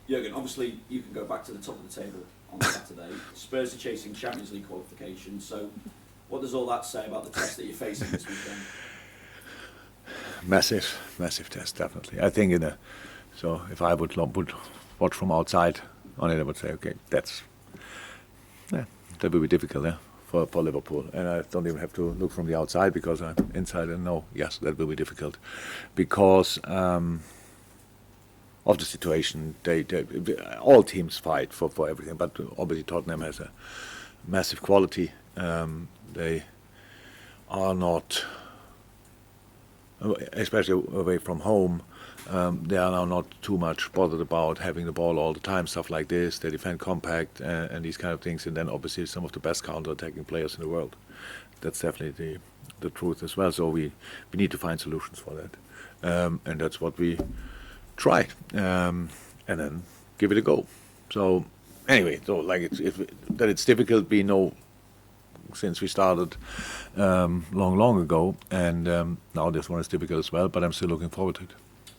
Jurgen, obviously you can go back to the top of the table on Saturday. Spurs are chasing Champions League qualification, so what does all that say about the test that you're facing this weekend? Massive test, definitely. I think so if I would watch from outside on it, I would say, okay, that will be difficult, for Liverpool. And I don't even have to look from the outside because I'm inside and know, yes, that will be difficult. Because of the situation, all teams fight for everything, but obviously Tottenham has a massive quality. They are not, especially away from home, they are now not too much bothered about having the ball all the time, stuff like this. They defend compact and these kind of things, and then obviously some of the best counter-attacking players in the world. That's definitely the truth as well. So we need to find solutions for that, and that's what we try, and then give it a go. So anyway, so like it's difficult, we know since we started long ago, and now this one is difficult as well, but I'm still looking forward to it.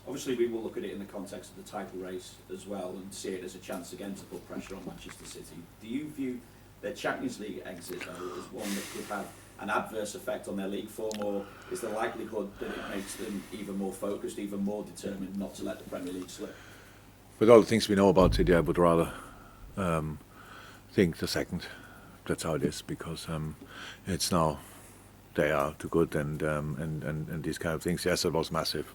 Obviously we will look at it in the context of the title race as well and see it as a chance again to put pressure on Manchester City. Do you view their Champions League exit though as one that could have an adverse effect on their league form, or is the likelihood that it makes them even more focused, even more determined not to let the Premier League slip? With all the things we know about City, I would rather think the second. That's how it is, because it's now they are too good, and these kind of things. Yes, it was massive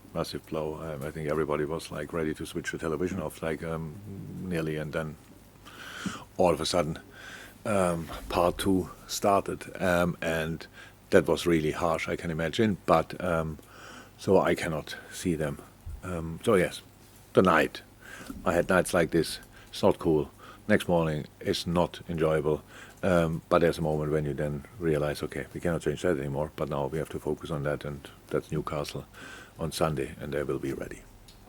blow. I think everybody was like ready to switch the television off, like nearly, and then all of a sudden part 2 started, and that was really harsh, I can imagine. But so I cannot see them. So yes, the night. I had nights like this. It's not cool. Next morning is not enjoyable. But there's a moment when you then realize, okay, we cannot change that anymore, but now we have to focus on that, and that's Newcastle on Sunday, and they will be ready.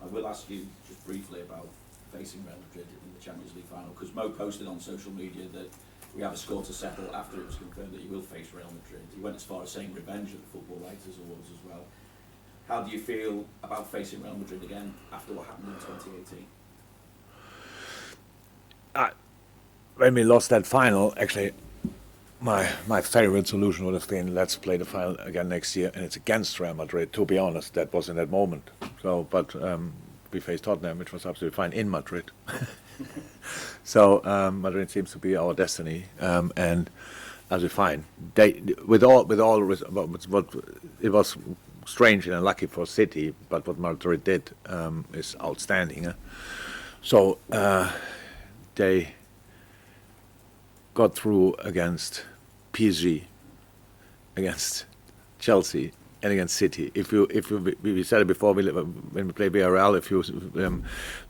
I will ask you just briefly about facing Real Madrid in the Champions League final, because Mo posted on social media that we have a score to settle after it was confirmed that you will face Real Madrid. He went as far as saying revenge at the Football Writers Awards as well. How do you feel about facing Real Madrid again after what happened in 2018? When we lost that final, actually, my favorite solution would have been, let's play the final again next year, and it's against Real Madrid. To be honest, that was in that moment. So, but we faced Tottenham, which was absolutely fine in Madrid. So Madrid seems to be our destiny, and absolutely fine. With all, what it was strange and unlucky for City, but what Madrid did is outstanding. So they got through against PSG, against Chelsea, and against City. We said it before when we play Villarreal, if you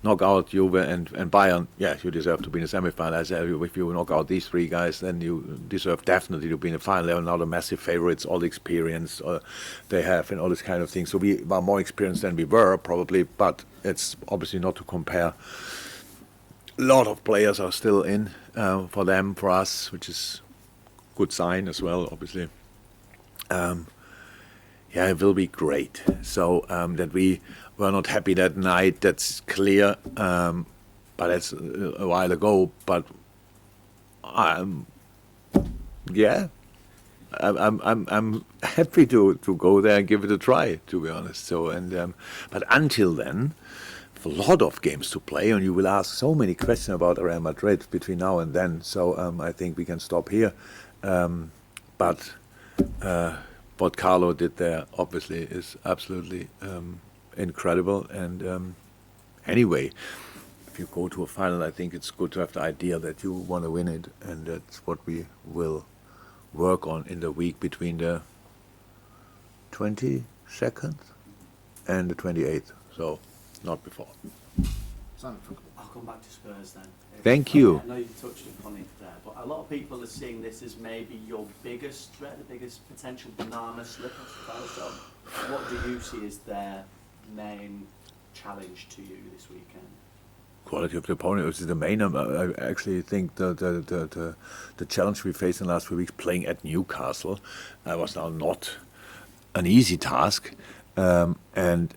knock out Juve and Bayern, yeah, you deserve to be in the semi-final. I said, if you knock out these 3 guys, then you deserve definitely to be in the final. They are now the massive favorites, all the experience they have and all this kind of thing. So we are more experienced than we were probably, but it's obviously not to compare. A lot of players are still in for them, for us, which is a good sign as well, obviously. Yeah, it will be great. So that we were not happy that night, that's clear. But that's a while ago. But I'm happy to go there and give it a try, to be honest. So but until then, a lot of games to play, and you will ask so many questions about Real Madrid between now and then. So I think we can stop here. But what Carlo did there, obviously, is absolutely incredible. And anyway, if you go to a final, I think it's good to have the idea that you want to win it, and that's what we will work on in the week between the 22nd and the 28th. So. Not before. I'll come back to Spurs then. Thank you. I know you touched upon it there, but a lot of people are seeing this as maybe your biggest threat, the biggest potential banana slip off the title. What do you see as their main challenge to you this weekend? Quality of the opponent, which is the main. I actually think the challenge we faced in the last few weeks, playing at Newcastle, was now not an easy task, and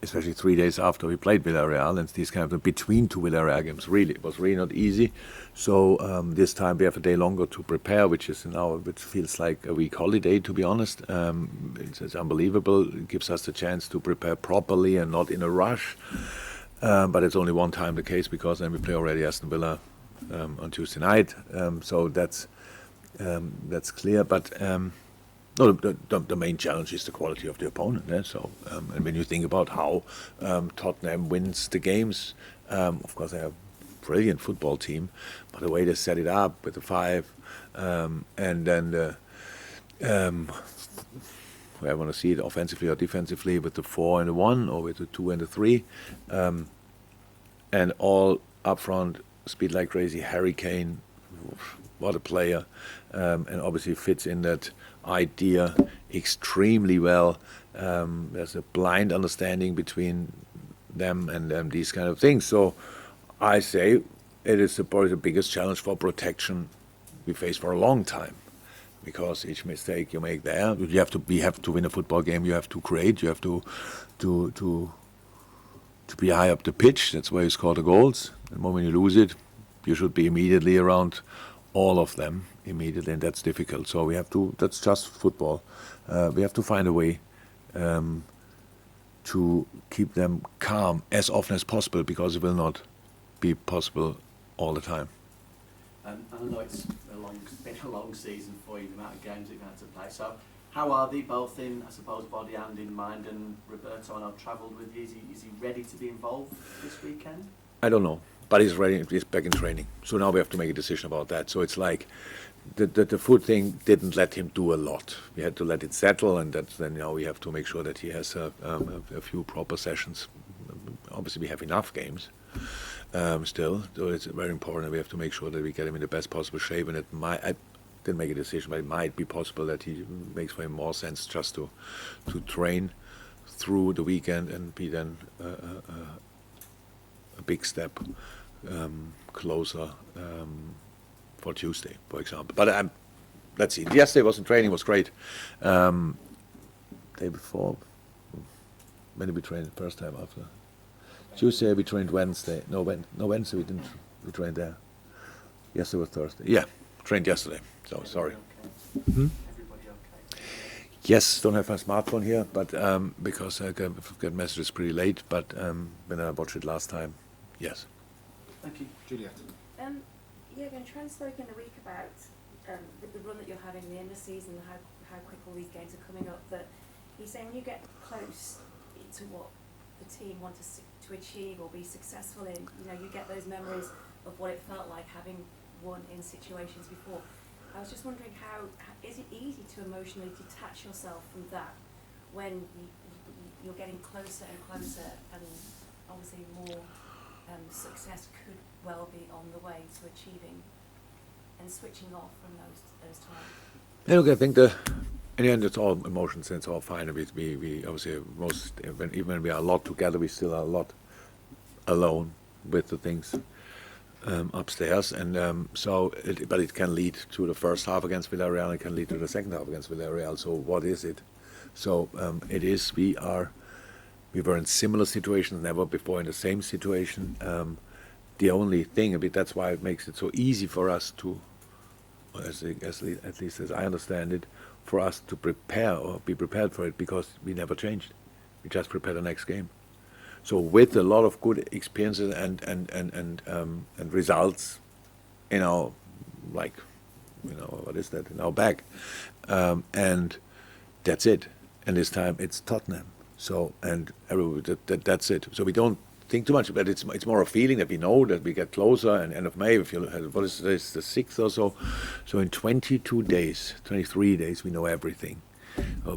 especially 3 days after we played Villarreal, and these kind of between two Villarreal games. Really, it was really not easy. So this time we have a day longer to prepare, which feels like a week holiday, to be honest. It's unbelievable. It gives us the chance to prepare properly and not in a rush. But it's only one time the case, because then we play already Aston Villa on Tuesday night. So that's clear. But no, the main challenge is the quality of the opponent. So, and when you think about how Tottenham wins the games, of course they have a brilliant football team, but the way they set it up with the 5, and then the I want to see it offensively or defensively with the 4 and the 1, or with the 2 and the 3, and all up front, speed like crazy. Harry Kane, what a player, and obviously fits in that idea extremely well. There's a blind understanding between them and these kind of things. So I say it is probably the biggest challenge for protection we face for a long time, because each mistake you make there, we have to win a football game. You have to create. You have to be high up the pitch. That's where you score the goals. The moment you lose it, you should be immediately around all of them immediately, and that's difficult. So that's just football. We have to find a way to keep them calm as often as possible, because it will not be possible all the time. I know it's been a long season for you, the amount of games you've had to play. So how are they, both in, I suppose, body and in mind? And Roberto, I know, travelled with you. Is he ready to be involved this weekend? I don't know, but he's ready. He's back in training. So now we have to make a decision about that. So it's like the foot thing didn't let him do a lot. We had to let it settle, and then now we have to make sure that he has a few proper sessions. Obviously, we have enough games still, so it's very important that we have to make sure that we get him in the best possible shape. And I didn't make a decision, but it might be possible that he makes for him more sense just to train through the weekend and be then a big step closer for Tuesday, for example. But let's see. Yesterday wasn't training, was great. Day before, when did we train the first time after? Tuesday we trained Wednesday. No, Wednesday we didn't. We trained there. Yesterday was Thursday. Yeah, trained yesterday. So sorry. Okay. Everybody okay? Yes, don't have my smartphone here, but because I get messages pretty late. But when I watched it last time, yes. Thank you, Juliet. Jürgen, Trent spoke in the week about the run that you're having in the end of the season, how quick all these games are coming up, that he's saying when you get close to what the team want to achieve or be successful in, you get those memories of what it felt like having won in situations before. I was just wondering, how is it easy to emotionally detach yourself from that when you're getting closer and closer, and obviously more success could well be on the way to achieving, and switching off from those times? Yeah, look, I think in the end it's all emotions and it's all fine. We obviously even when we are a lot together, we still are a lot alone with the things upstairs, and but it can lead to the first half against Villarreal. It can lead to the second half against Villarreal. So what is it? So it is. We were in similar situations, never before in the same situation. The only thing, that's why it makes it so easy for us to, at least as I understand it, for us to prepare or be prepared for it, because we never changed. We just prepare the next game. So with a lot of good experiences and results in our, what is that, in our bag, and that's it. And this time it's Tottenham. So that's it. So we don't think too much, but it's more a feeling that we know that we get closer. And end of May, if you what is this, the 6th or so. So in 23 days, we know everything.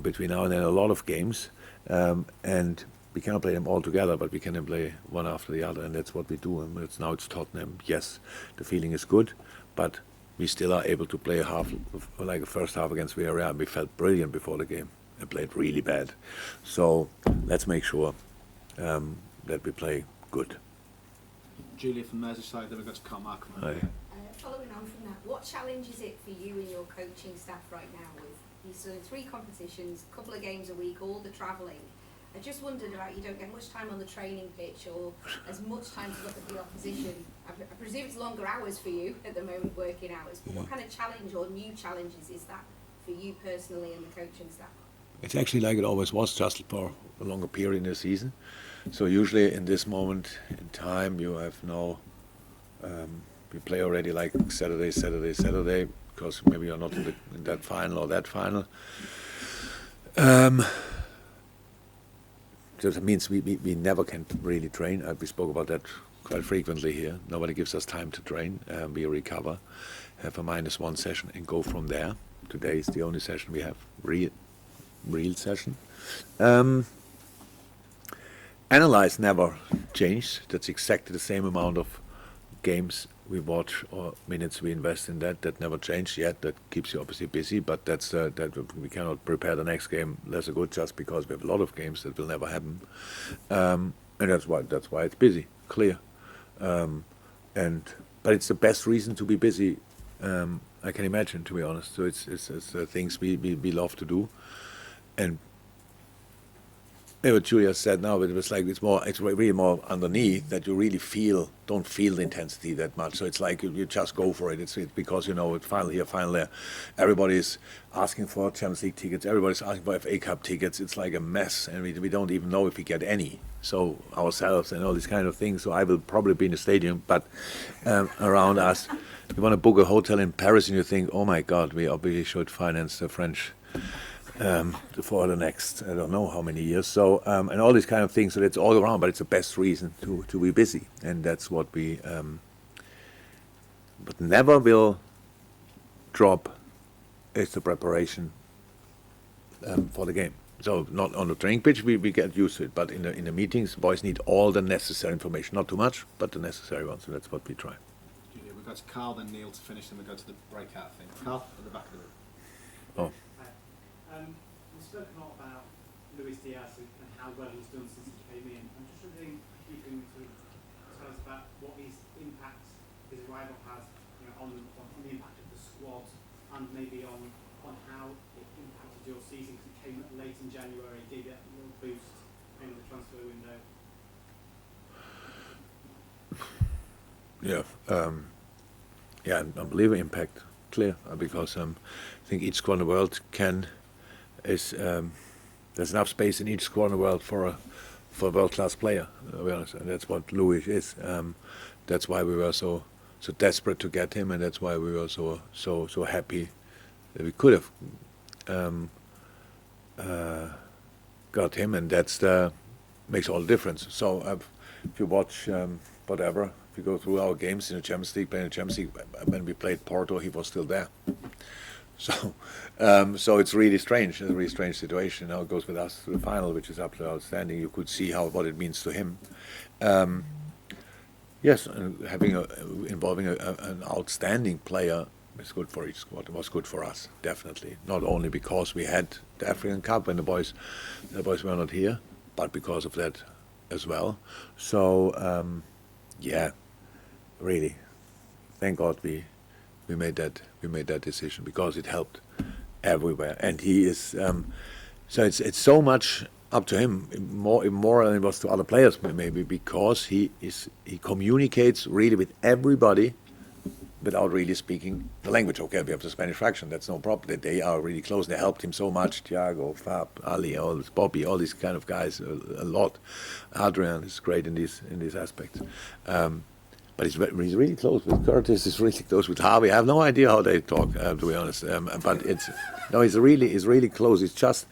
Between now and then, a lot of games, and we cannot play them all together, but we can play one after the other, and that's what we do. And it's Tottenham. Yes, the feeling is good, but we still are able to play a first half against Villarreal. We felt brilliant before the game and played really bad. So let's make sure that we play good. Julia from Merseyside, then we've got to Carl Markham. Following on from that, what challenge is it for you and your coaching staff right now, with you've done 3 competitions, a couple of games a week, all the travelling? I just wondered about, you don't get much time on the training pitch or as much time to look at the opposition. I presume it's longer hours for you at the moment, working hours, but what kind of challenge or new challenges is that for you personally and the coaching staff? It's actually like it always was, just for a longer period in the season. So usually in this moment in time, you have no, we play already like Saturday, because maybe you're not in that final or that final. So that means we never can really train. We spoke about that quite frequently here. Nobody gives us time to train. We recover, have a -1 session, and go from there. Today is the only session we have, real session. Analyze never changed. That's exactly the same amount of games we watch or minutes we invest in that. That never changed yet. That keeps you obviously busy, but that's that we cannot prepare the next game lesser good just because we have a lot of games. That will never happen, and that's why it's busy, clear. But it's the best reason to be busy I can imagine, to be honest. So it's things we love to do, and what Julia said now, but it was like it's really more underneath that you really don't feel the intensity that much. So it's like you just go for it. It's because it's final here, final there. Everybody's asking for Champions League tickets. Everybody's asking for FA Cup tickets. It's like a mess, and we don't even know if we get any. So ourselves and all these kind of things. So I will probably be in the stadium, but around us, you want to book a hotel in Paris, and you think, oh my God, we obviously should finance the French. For the next, I don't know how many years. So, and all these kind of things. So it's all around, but it's the best reason to be busy. And that's what we, but never will drop is the preparation for the game. So not on the training pitch, we get used to it. But in the meetings, boys need all the necessary information. Not too much, but the necessary ones. So that's what we try. Julia, we go to Carl, then Neil to finish, then we go to the breakout thing. Carl, at the back of the room. Oh. We've spoken a lot about Luis Diaz and how well he's done since he came in. I'm just wondering if you can sort of tell us about what his impact his arrival has, on the impact of the squad, and maybe on how it impacted your season, because it came late in January, gave it a little boost in the transfer window. Yeah, unbelievable impact, clear, because I think each squad in the world there's enough space in each squad in the world for a world-class player, to be honest, and that's what Louis is. That's why we were so desperate to get him, and that's why we were so happy that we could have got him, and that's makes all the difference. So if you watch whatever, if you go through our games in the Champions League, playing the Champions League, when we played Porto, he was still there. So it's really strange. It's a really strange situation. Now it goes with us to the final, which is absolutely outstanding. You could see what it means to him. Yes, and involving an outstanding player is good for each squad. It was good for us, definitely. Not only because we had the African Cup and the boys were not here, but because of that as well. So really, thank God we made that decision, because it helped everywhere, and he is so it's so much up to him, more than it was to other players maybe, because he communicates really with everybody without really speaking the language. Okay, we have the Spanish fraction, that's no problem. They are really close. They helped him so much. Thiago, Fab, Ali, Bobby, all these kind of guys a lot. Adrian is great in these aspects. But he's really close with Curtis. He's really close with Harvey. I have no idea how they talk, to be honest. But he's really close. It's just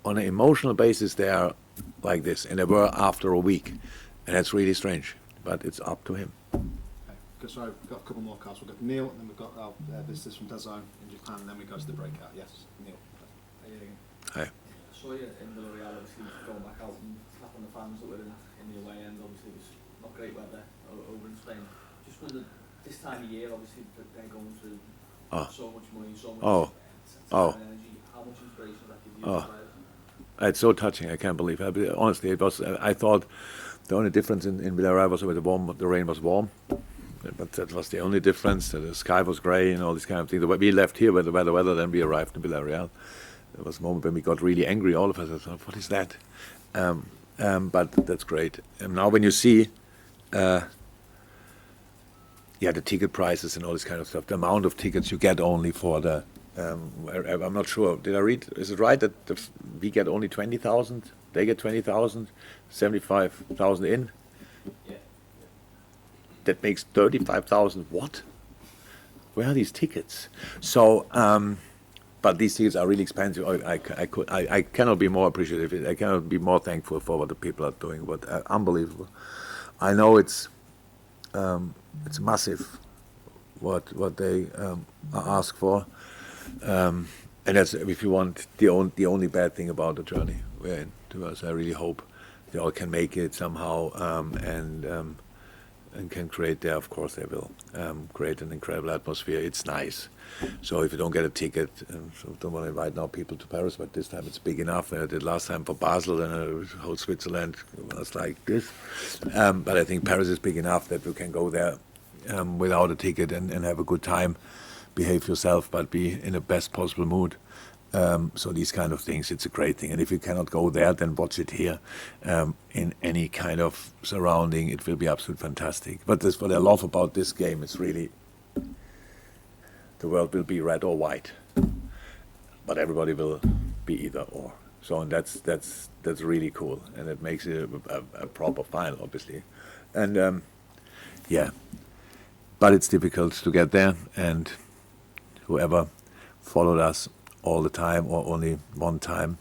on an emotional basis they are like this, and they were after a week, and that's really strange. But it's up to him. Okay, sorry, we've got a couple more cards. We've got Neil, and then we've got our visitors from DAZN in Japan, and then we go to the breakout. Yes, Neil. Hi. I saw you in Villarreal, obviously going back out and slapping the fans that were in the away end. Obviously it was not great weather over in Spain. Just wondered, this time of year, obviously they're going through so much money, so much time and energy. How much inspiration does that give you as players? It's so touching. I can't believe it. Honestly, it was. I thought the only difference in Villarreal was that the rain was warm, but that was the only difference. The sky was grey and all these kind of things. We left here with the weather, then we arrived in Villarreal. There was a moment when we got really angry, all of us. I thought, what is that? But that's great. And now when you see, the ticket prices and all this kind of stuff, the amount of tickets you get only for the, I'm not sure. Did I read? Is it right that we get only 20,000? They get 20,000, 75,000 in. Yeah. That makes 35,000. What? Where are these tickets? So, but these tickets are really expensive. I cannot be more appreciative. I cannot be more thankful for what the people are doing. But unbelievable. I know it's massive what they ask for, and that's, if you want, the only bad thing about the journey we're in. To us, I really hope they all can make it somehow, and can create there. Of course, they will create an incredible atmosphere. It's nice. So if you don't get a ticket, so don't want to invite now people to Paris, but this time it's big enough. I did last time for Basel, and whole Switzerland was like this. But I think Paris is big enough that you can go there without a ticket and have a good time, behave yourself, but be in the best possible mood. So these kind of things, it's a great thing. And if you cannot go there, then watch it here in any kind of surrounding. It will be absolutely fantastic. But that's what I love about this game. It's really, the world will be red or white, but everybody will be either or. So, and that's really cool, and it makes it a proper final, obviously. And but it's difficult to get there. And whoever followed us all the time or only one time,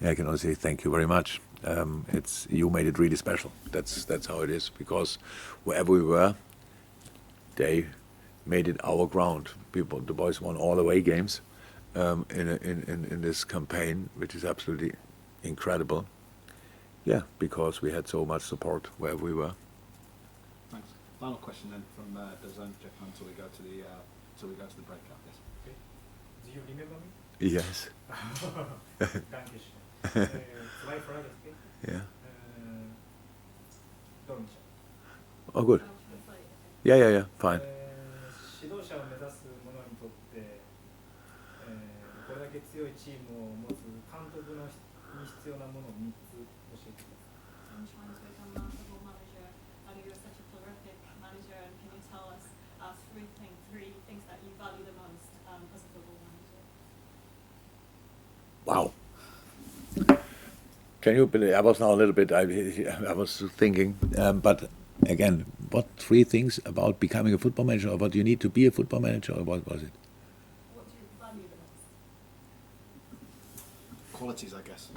I can only say thank you very much. You made it really special. That's how it is, because wherever we were, they made it our ground. The boys won all away games in this campaign, which is absolutely incredible. Yeah, because we had so much support wherever we were. Thanks. Final question then from DAZN, Japan, until we go to the breakout. Yes. Okay. Do you remember me? Yes. Dankeschön. Zwei Fragen, okay? Yeah. Dormiccia. Oh, good. Yeah. Fine. 指導者を目指す者にとって、これだけ強いチームを持つ監督に必要なものを3つ教えてください。I'm trying to become a football manager, and you're such a prolific manager. And can you tell us three things that you value the most as a football manager? Wow. Can you believe? I was now a little bit. I was thinking, but again, what three things about becoming a football manager, or what you need to be a football manager, or what was it? What do you value the most? Qualities, I guess.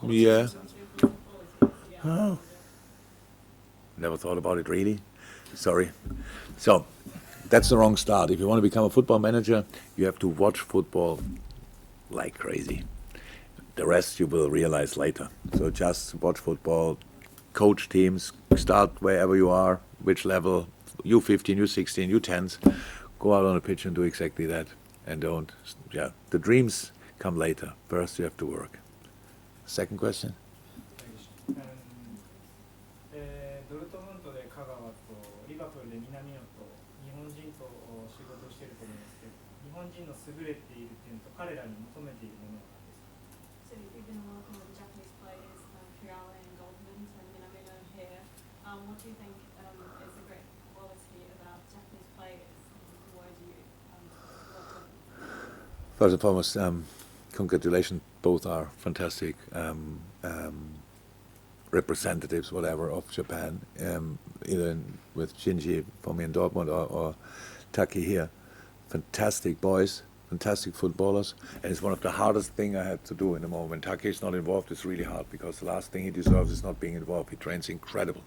Yeah. in terms of- Qualities, yeah. Oh. Never thought about it really. Sorry. So that's the wrong start. If you want to become a football manager, you have to watch football like crazy. The rest you will realize later. So just watch football, coach teams, start wherever you are, which level, U15, U16, U10s, go out on the pitch and do exactly that. And don't, the dreams come later. First you have to work. Second question? ドルトムントで香川とリバプールで南野と日本人と仕事をしていると思いますけど、日本人の優れている点と彼らに求めているものは何ですか？ So you've been working with the Japanese players, Fiala and Goldman, and Minamino here. What do you think is a great quality about Japanese players, and why do you work with them? First and foremost, congratulations. Both are fantastic representatives, whatever, of Japan, either with Shinji for me in Dortmund or Taki here. Fantastic boys, fantastic footballers, and it's one of the hardest things I had to do in the moment. When Taki is not involved, it's really hard, because the last thing he deserves is not being involved. He trains incredible.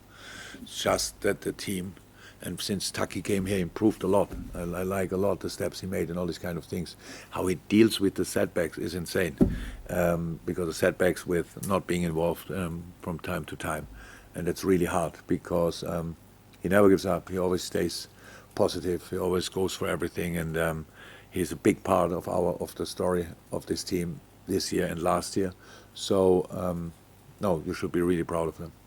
Just that the team, and since Taki came here, improved a lot. I like a lot the steps he made and all these kind of things. How he deals with the setbacks is insane, because the setbacks with not being involved from time to time, and it's really hard, because he never gives up. He always stays positive. He always goes for everything, and he's a big part of the story of this team this year and last year. So no, you should be really proud of him.